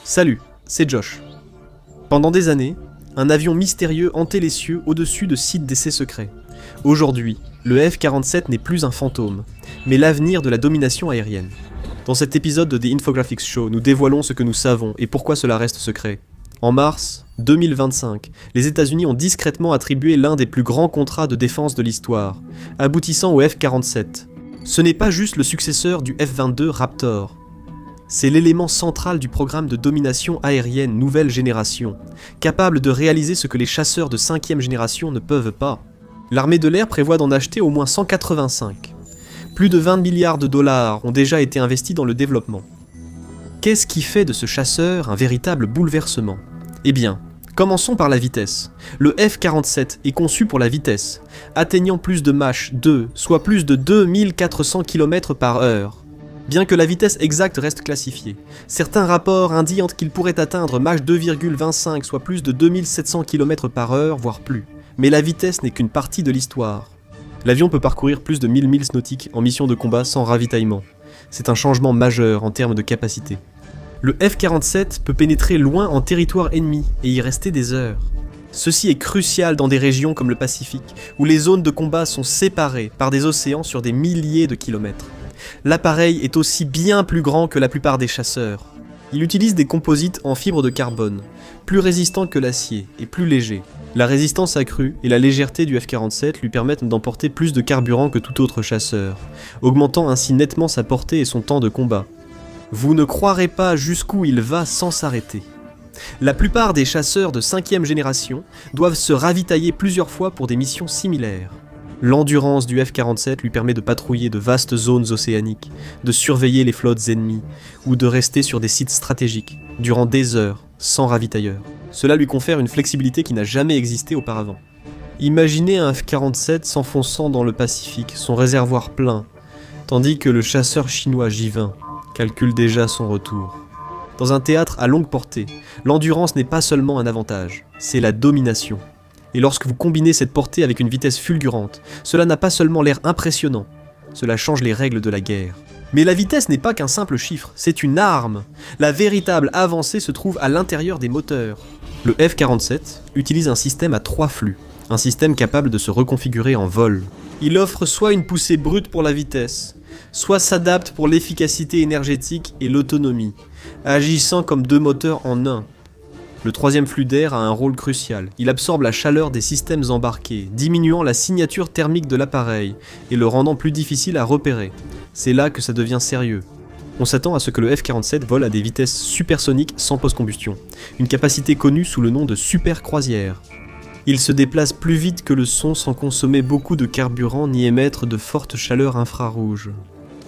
Salut, c'est Josh. Pendant des années, un avion mystérieux hantait les cieux au-dessus de sites d'essais secrets. Aujourd'hui, le F-47 n'est plus un fantôme, mais l'avenir de la domination aérienne. Dans cet épisode de The Infographics Show, nous dévoilons ce que nous savons et pourquoi cela reste secret. En mars 2025, les États-Unis ont discrètement attribué l'un des plus grands contrats de défense de l'histoire, aboutissant au F-47. Ce n'est pas juste le successeur du F-22 Raptor. C'est l'élément central du programme de domination aérienne nouvelle génération, capable de réaliser ce que les chasseurs de 5e génération ne peuvent pas. L'armée de l'air prévoit d'en acheter au moins 185. Plus de 20 milliards de dollars ont déjà été investis dans le développement. Qu'est-ce qui fait de ce chasseur un véritable bouleversement ? Eh bien, commençons par la vitesse. Le F-47 est conçu pour la vitesse, atteignant plus de Mach 2, soit plus de 2400 km/h. Bien que la vitesse exacte reste classifiée, certains rapports indiquent qu'il pourrait atteindre Mach 2,25, soit plus de 2700 km/h, voire plus. Mais la vitesse n'est qu'une partie de l'histoire. L'avion peut parcourir plus de 1000 milles nautiques en mission de combat sans ravitaillement. C'est un changement majeur en termes de capacité. Le F-47 peut pénétrer loin en territoire ennemi et y rester des heures. Ceci est crucial dans des régions comme le Pacifique, où les zones de combat sont séparées par des océans sur des milliers de kilomètres. L'appareil est aussi bien plus grand que la plupart des chasseurs. Il utilise des composites en fibre de carbone, plus résistants que l'acier et plus légers. La résistance accrue et la légèreté du F-47 lui permettent d'emporter plus de carburant que tout autre chasseur, augmentant ainsi nettement sa portée et son temps de combat. Vous ne croirez pas jusqu'où il va sans s'arrêter. La plupart des chasseurs de 5e génération doivent se ravitailler plusieurs fois pour des missions similaires. L'endurance du F-47 lui permet de patrouiller de vastes zones océaniques, de surveiller les flottes ennemies ou de rester sur des sites stratégiques durant des heures sans ravitailleur. Cela lui confère une flexibilité qui n'a jamais existé auparavant. Imaginez un F-47 s'enfonçant dans le Pacifique, son réservoir plein, tandis que le chasseur chinois J-20 calcule déjà son retour. Dans un théâtre à longue portée, l'endurance n'est pas seulement un avantage, c'est la domination. Et lorsque vous combinez cette portée avec une vitesse fulgurante, cela n'a pas seulement l'air impressionnant, cela change les règles de la guerre. Mais la vitesse n'est pas qu'un simple chiffre, c'est une arme. La véritable avancée se trouve à l'intérieur des moteurs. Le F-47 utilise un système à 3 flux, un système capable de se reconfigurer en vol. Il offre soit une poussée brute pour la vitesse, soit s'adapte pour l'efficacité énergétique et l'autonomie, agissant comme 2 moteurs en un. Le 3e flux d'air a un rôle crucial. Il absorbe la chaleur des systèmes embarqués, diminuant la signature thermique de l'appareil et le rendant plus difficile à repérer. C'est là que ça devient sérieux. On s'attend à ce que le F-47 vole à des vitesses supersoniques sans post-combustion, une capacité connue sous le nom de super-croisière. Il se déplace plus vite que le son sans consommer beaucoup de carburant ni émettre de fortes chaleurs infrarouges.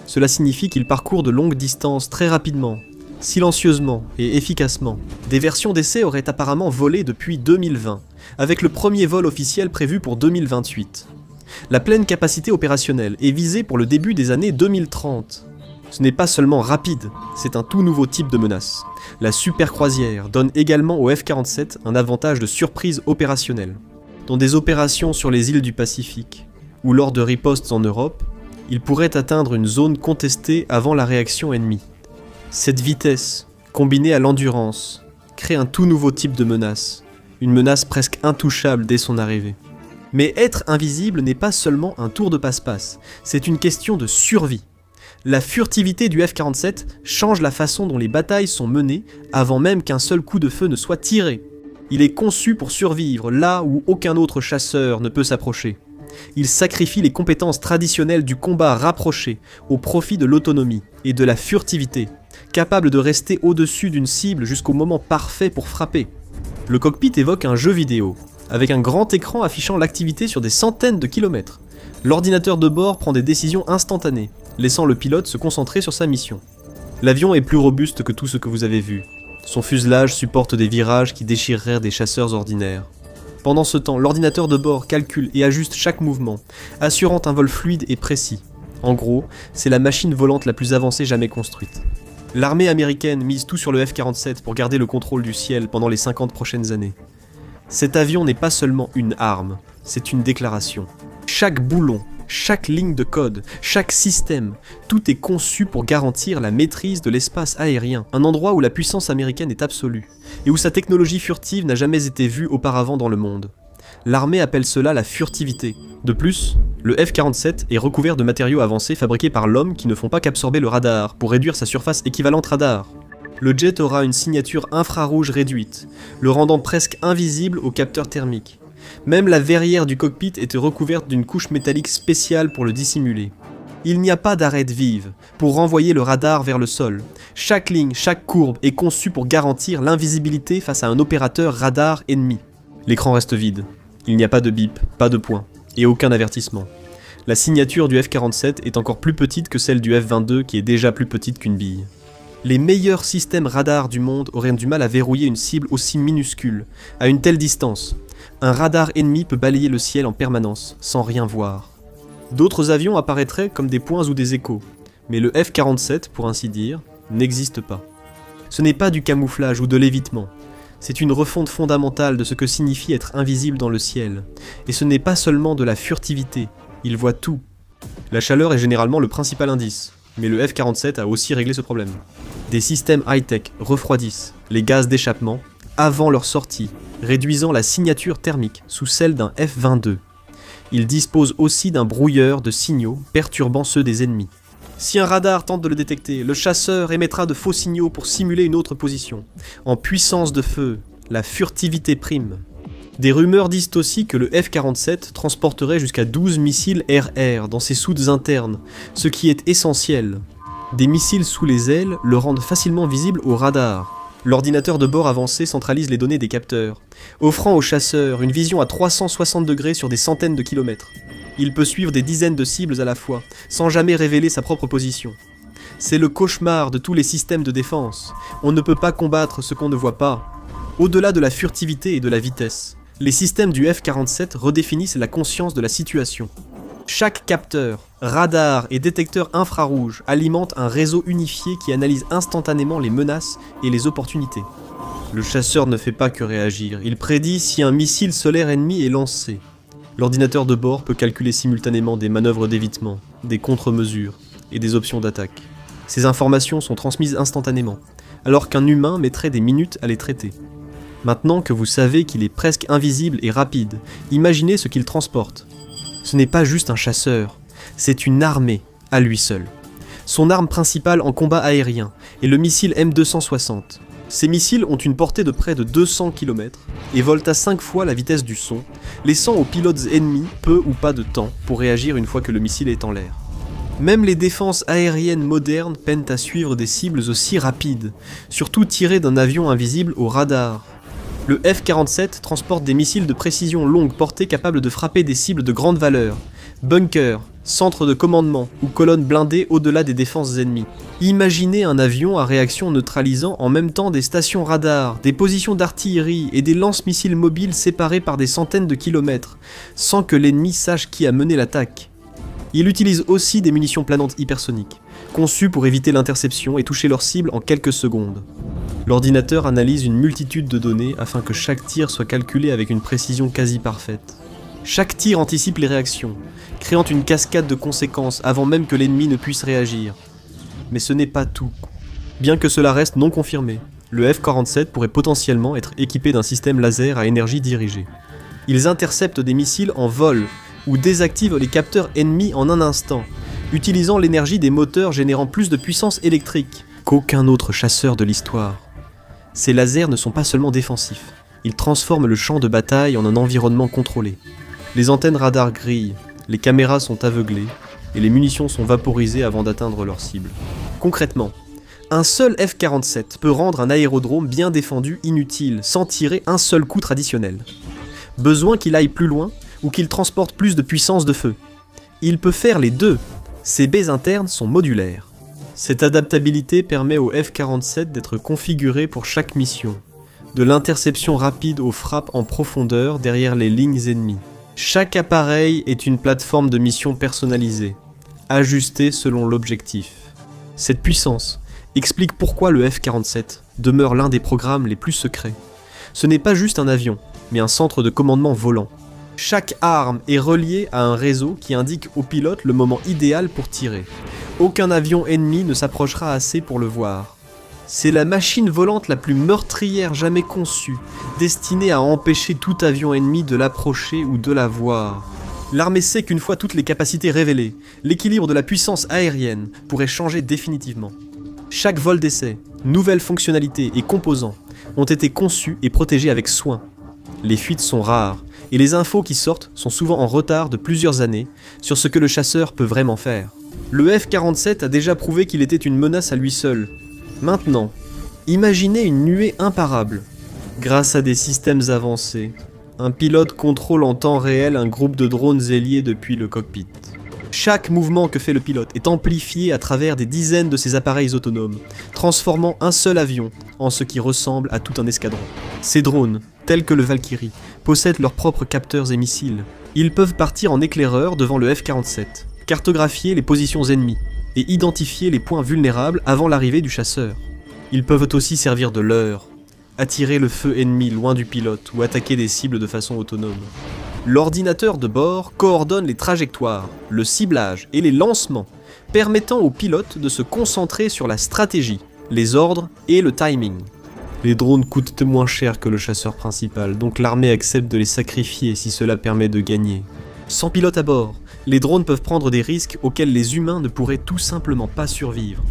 Cela signifie qu'il parcourt de longues distances très rapidement, silencieusement et efficacement. Des versions d'essai auraient apparemment volé depuis 2020, avec le premier vol officiel prévu pour 2028. La pleine capacité opérationnelle est visée pour le début des années 2030. Ce n'est pas seulement rapide, c'est un tout nouveau type de menace. La super-croisière donne également au F-47 un avantage de surprise opérationnelle. Dans des opérations sur les îles du Pacifique, ou lors de ripostes en Europe, il pourrait atteindre une zone contestée avant la réaction ennemie. Cette vitesse, combinée à l'endurance, crée un tout nouveau type de menace, une menace presque intouchable dès son arrivée. Mais être invisible n'est pas seulement un tour de passe-passe, c'est une question de survie. La furtivité du F-47 change la façon dont les batailles sont menées avant même qu'un seul coup de feu ne soit tiré. Il est conçu pour survivre là où aucun autre chasseur ne peut s'approcher. Il sacrifie les compétences traditionnelles du combat rapproché au profit de l'autonomie et de la furtivité, capable de rester au-dessus d'une cible jusqu'au moment parfait pour frapper. Le cockpit évoque un jeu vidéo, avec un grand écran affichant l'activité sur des centaines de kilomètres. L'ordinateur de bord prend des décisions instantanées, laissant le pilote se concentrer sur sa mission. L'avion est plus robuste que tout ce que vous avez vu. Son fuselage supporte des virages qui déchireraient des chasseurs ordinaires. Pendant ce temps, l'ordinateur de bord calcule et ajuste chaque mouvement, assurant un vol fluide et précis. En gros, c'est la machine volante la plus avancée jamais construite. L'armée américaine mise tout sur le F-47 pour garder le contrôle du ciel pendant les 50 prochaines années. Cet avion n'est pas seulement une arme, c'est une déclaration. Chaque boulon, Chaque ligne de code, chaque système, tout est conçu pour garantir la maîtrise de l'espace aérien, un endroit où la puissance américaine est absolue, et où sa technologie furtive n'a jamais été vue auparavant dans le monde. L'armée appelle cela la furtivité. De plus, le F-47 est recouvert de matériaux avancés fabriqués par l'homme qui ne font pas qu'absorber le radar, pour réduire sa surface équivalente radar. Le jet aura une signature infrarouge réduite, le rendant presque invisible aux capteurs thermiques. Même la verrière du cockpit était recouverte d'une couche métallique spéciale pour le dissimuler. Il n'y a pas d'arête vive pour renvoyer le radar vers le sol. Chaque ligne, chaque courbe est conçue pour garantir l'invisibilité face à un opérateur radar ennemi. L'écran reste vide. Il n'y a pas de bip, pas de point, et aucun avertissement. La signature du F-47 est encore plus petite que celle du F-22 qui est déjà plus petite qu'une bille. Les meilleurs systèmes radars du monde auraient du mal à verrouiller une cible aussi minuscule, à une telle distance. Un radar ennemi peut balayer le ciel en permanence, sans rien voir. D'autres avions apparaîtraient comme des points ou des échos, mais le F-47, pour ainsi dire, n'existe pas. Ce n'est pas du camouflage ou de l'évitement. C'est une refonte fondamentale de ce que signifie être invisible dans le ciel. Et ce n'est pas seulement de la furtivité, il voit tout. La chaleur est généralement le principal indice, mais le F-47 a aussi réglé ce problème. Des systèmes high-tech refroidissent les gaz d'échappement avant leur sortie, réduisant la signature thermique sous celle d'un F-22. Il dispose aussi d'un brouilleur de signaux perturbant ceux des ennemis. Si un radar tente de le détecter, le chasseur émettra de faux signaux pour simuler une autre position. En puissance de feu, la furtivité prime. Des rumeurs disent aussi que le F-47 transporterait jusqu'à 12 missiles RR dans ses soutes internes, ce qui est essentiel. Des missiles sous les ailes le rendent facilement visible au radar. L'ordinateur de bord avancé centralise les données des capteurs, offrant au chasseur une vision à 360 degrés sur des centaines de kilomètres. Il peut suivre des dizaines de cibles à la fois, sans jamais révéler sa propre position. C'est le cauchemar de tous les systèmes de défense. On ne peut pas combattre ce qu'on ne voit pas. Au-delà de la furtivité et de la vitesse, les systèmes du F-47 redéfinissent la conscience de la situation. Chaque capteur, radar et détecteur infrarouge alimente un réseau unifié qui analyse instantanément les menaces et les opportunités. Le chasseur ne fait pas que réagir, il prédit si un missile solaire ennemi est lancé. L'ordinateur de bord peut calculer simultanément des manœuvres d'évitement, des contre-mesures et des options d'attaque. Ces informations sont transmises instantanément, alors qu'un humain mettrait des minutes à les traiter. Maintenant que vous savez qu'il est presque invisible et rapide, imaginez ce qu'il transporte. Ce n'est pas juste un chasseur, c'est une armée à lui seul. Son arme principale en combat aérien est le missile M260. Ces missiles ont une portée de près de 200 km et volent à 5 fois la vitesse du son, laissant aux pilotes ennemis peu ou pas de temps pour réagir une fois que le missile est en l'air. Même les défenses aériennes modernes peinent à suivre des cibles aussi rapides, surtout tirées d'un avion invisible au radar. Le F-47 transporte des missiles de précision longue portée capables de frapper des cibles de grande valeur, bunkers, centres de commandement ou colonnes blindées au-delà des défenses ennemies. Imaginez un avion à réaction neutralisant en même temps des stations radars, des positions d'artillerie et des lance-missiles mobiles séparés par des centaines de kilomètres, sans que l'ennemi sache qui a mené l'attaque. Il utilise aussi des munitions planantes hypersoniques, conçues pour éviter l'interception et toucher leur cible en quelques secondes. L'ordinateur analyse une multitude de données afin que chaque tir soit calculé avec une précision quasi parfaite. Chaque tir anticipe les réactions, créant une cascade de conséquences avant même que l'ennemi ne puisse réagir. Mais ce n'est pas tout. Bien que cela reste non confirmé, le F-47 pourrait potentiellement être équipé d'un système laser à énergie dirigée. Ils interceptent des missiles en vol ou désactivent les capteurs ennemis en un instant, utilisant l'énergie des moteurs générant plus de puissance électrique qu'aucun autre chasseur de l'histoire. Ces lasers ne sont pas seulement défensifs, ils transforment le champ de bataille en un environnement contrôlé. Les antennes radar grillent, les caméras sont aveuglées, et les munitions sont vaporisées avant d'atteindre leur cible. Concrètement, un seul F-47 peut rendre un aérodrome bien défendu inutile, sans tirer un seul coup traditionnel. Besoin qu'il aille plus loin, ou qu'il transporte plus de puissance de feu. Il peut faire les deux. Ses baies internes sont modulaires. Cette adaptabilité permet au F-47 d'être configuré pour chaque mission, de l'interception rapide aux frappes en profondeur derrière les lignes ennemies. Chaque appareil est une plateforme de mission personnalisée, ajustée selon l'objectif. Cette puissance explique pourquoi le F-47 demeure l'un des programmes les plus secrets. Ce n'est pas juste un avion, mais un centre de commandement volant. Chaque arme est reliée à un réseau qui indique au pilote le moment idéal pour tirer. Aucun avion ennemi ne s'approchera assez pour le voir. C'est la machine volante la plus meurtrière jamais conçue, destinée à empêcher tout avion ennemi de l'approcher ou de la voir. L'armée sait qu'une fois toutes les capacités révélées, l'équilibre de la puissance aérienne pourrait changer définitivement. Chaque vol d'essai, nouvelles fonctionnalités et composants ont été conçus et protégés avec soin. Les fuites sont rares, et les infos qui sortent sont souvent en retard de plusieurs années sur ce que le chasseur peut vraiment faire. Le F-47 a déjà prouvé qu'il était une menace à lui seul. Maintenant, imaginez une nuée imparable. Grâce à des systèmes avancés, un pilote contrôle en temps réel un groupe de drones ailiers depuis le cockpit. Chaque mouvement que fait le pilote est amplifié à travers des dizaines de ces appareils autonomes, transformant un seul avion en ce qui ressemble à tout un escadron. Ces drones, tels que le Valkyrie, possèdent leurs propres capteurs et missiles. Ils peuvent partir en éclaireur devant le F-47, cartographier les positions ennemies et identifier les points vulnérables avant l'arrivée du chasseur. Ils peuvent aussi servir de leurre, attirer le feu ennemi loin du pilote ou attaquer des cibles de façon autonome. L'ordinateur de bord coordonne les trajectoires, le ciblage et les lancements, permettant au pilote de se concentrer sur la stratégie, les ordres et le timing. Les drones coûtent moins cher que le chasseur principal, donc l'armée accepte de les sacrifier si cela permet de gagner. Sans pilote à bord, les drones peuvent prendre des risques auxquels les humains ne pourraient tout simplement pas survivre.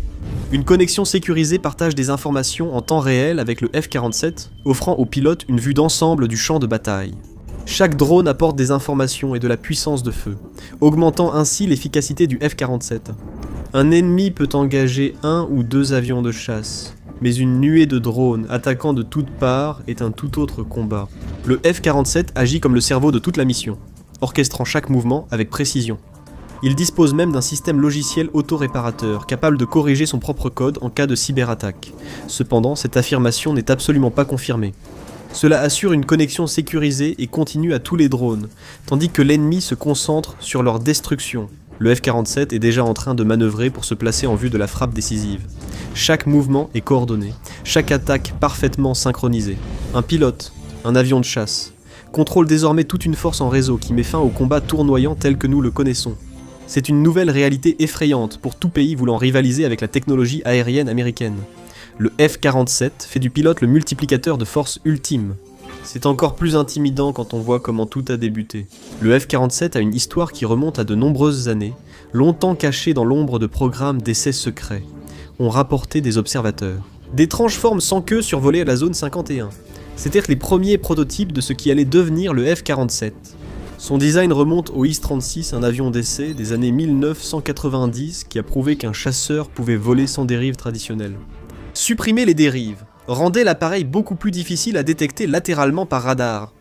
Une connexion sécurisée partage des informations en temps réel avec le F-47, offrant au pilote une vue d'ensemble du champ de bataille. Chaque drone apporte des informations et de la puissance de feu, augmentant ainsi l'efficacité du F-47. Un ennemi peut engager 1 ou 2 avions de chasse, mais une nuée de drones attaquant de toutes parts est un tout autre combat. Le F-47 agit comme le cerveau de toute la mission, orchestrant chaque mouvement avec précision. Il dispose même d'un système logiciel auto-réparateur, capable de corriger son propre code en cas de cyberattaque. Cependant, cette affirmation n'est absolument pas confirmée. Cela assure une connexion sécurisée et continue à tous les drones, tandis que l'ennemi se concentre sur leur destruction. Le F-47 est déjà en train de manœuvrer pour se placer en vue de la frappe décisive. Chaque mouvement est coordonné, chaque attaque parfaitement synchronisée. Un pilote, un avion de chasse, contrôle désormais toute une force en réseau qui met fin au combat tournoyant tel que nous le connaissons. C'est une nouvelle réalité effrayante pour tout pays voulant rivaliser avec la technologie aérienne américaine. Le F-47 fait du pilote le multiplicateur de force ultime. C'est encore plus intimidant quand on voit comment tout a débuté. Le F-47 a une histoire qui remonte à de nombreuses années, longtemps cachée dans l'ombre de programmes d'essais secrets, ont rapporté des observateurs. D'étranges formes sans queue survolaient la zone 51. C'étaient les premiers prototypes de ce qui allait devenir le F-47. Son design remonte au IS-36, un avion d'essai des années 1990 qui a prouvé qu'un chasseur pouvait voler sans dérive traditionnelle. Supprimer les dérives rendait l'appareil beaucoup plus difficile à détecter latéralement par radar.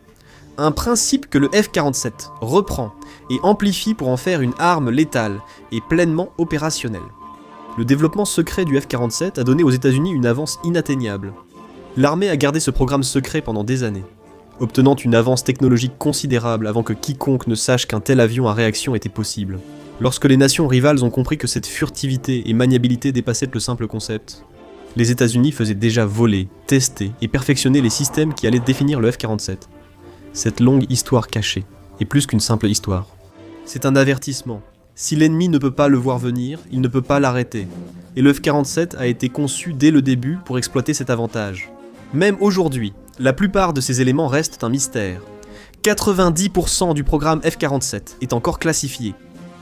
Un principe que le F-47 reprend et amplifie pour en faire une arme létale et pleinement opérationnelle. Le développement secret du F-47 a donné aux États-Unis une avance inatteignable. L'armée a gardé ce programme secret pendant des années, obtenant une avance technologique considérable avant que quiconque ne sache qu'un tel avion à réaction était possible. Lorsque les nations rivales ont compris que cette furtivité et maniabilité dépassaient le simple concept, les États-Unis faisaient déjà voler, tester et perfectionner les systèmes qui allaient définir le F-47. Cette longue histoire cachée est plus qu'une simple histoire. C'est un avertissement. Si l'ennemi ne peut pas le voir venir, il ne peut pas l'arrêter. Et le F-47 a été conçu dès le début pour exploiter cet avantage. Même aujourd'hui, la plupart de ces éléments restent un mystère. 90% du programme F-47 est encore classifié.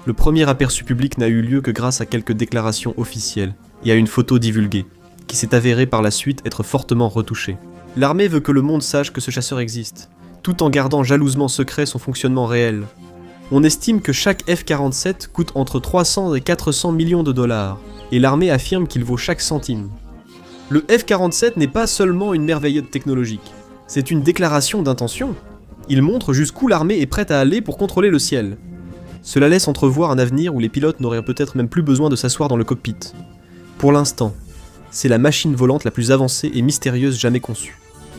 Le premier aperçu public n'a eu lieu que grâce à quelques déclarations officielles et à une photo divulguée, qui s'est avérée par la suite être fortement retouchée. L'armée veut que le monde sache que ce chasseur existe, tout en gardant jalousement secret son fonctionnement réel. On estime que chaque F-47 coûte entre 300 et 400 millions de dollars, et l'armée affirme qu'il vaut chaque centime. Le F-47 n'est pas seulement une merveilleuse technologique, c'est une déclaration d'intention. Il montre jusqu'où l'armée est prête à aller pour contrôler le ciel. Cela laisse entrevoir un avenir où les pilotes n'auraient peut-être même plus besoin de s'asseoir dans le cockpit. Pour l'instant, c'est la machine volante la plus avancée et mystérieuse jamais conçue.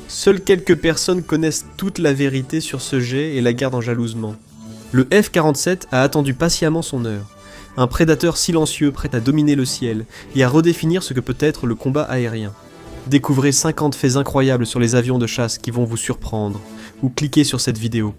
Seules quelques personnes connaissent toute la vérité sur ce jet et la gardent jalousement. Le F-47 a attendu patiemment son heure. Un prédateur silencieux prêt à dominer le ciel et à redéfinir ce que peut être le combat aérien. Découvrez 50 faits incroyables sur les avions de chasse qui vont vous surprendre, ou cliquez sur cette vidéo.